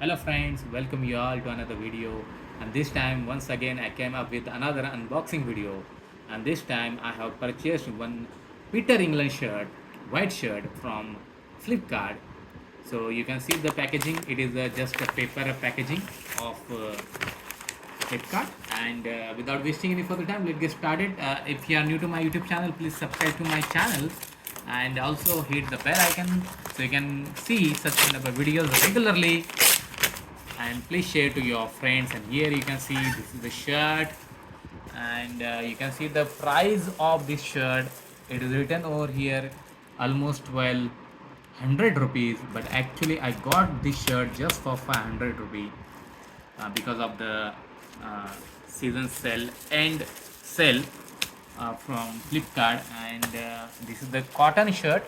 Hello friends, welcome you all to another video, and this time once again I came up with another unboxing video, and this time I have purchased one Peter England shirt, white shirt from Flipkart. So you can see the packaging, it is just a paper packaging of Flipkart, and without wasting any further time, let's get started. If you are new to my YouTube channel, please subscribe to my channel and also hit the bell icon so you can see such kind of videos regularly, and please share to your friends. And here you can see this is the shirt, and you can see the price of this shirt. It is written over here almost 1,200 rupees, but actually I got this shirt just for 500 rupees because of the uh, season sale and sale from Flipkart. And this is the cotton shirt.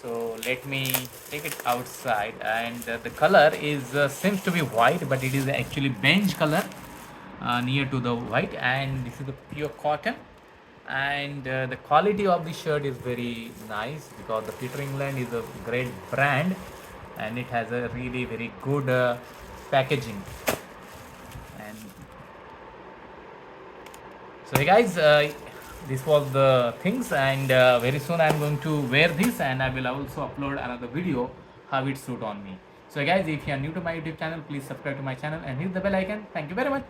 So let me take it outside, and the color is seems to be white, but it is actually beige color near to the white, and this is the pure cotton. And the quality of the shirt is very nice because the Peter England is a great brand, and it has a really very good packaging. And so hey guys, this was the things, and very soon I'm going to wear this, and I will also upload another video how it suit on me. So hey guys, if you are new to my YouTube channel, please subscribe to my channel and hit the bell icon. Thank you very much.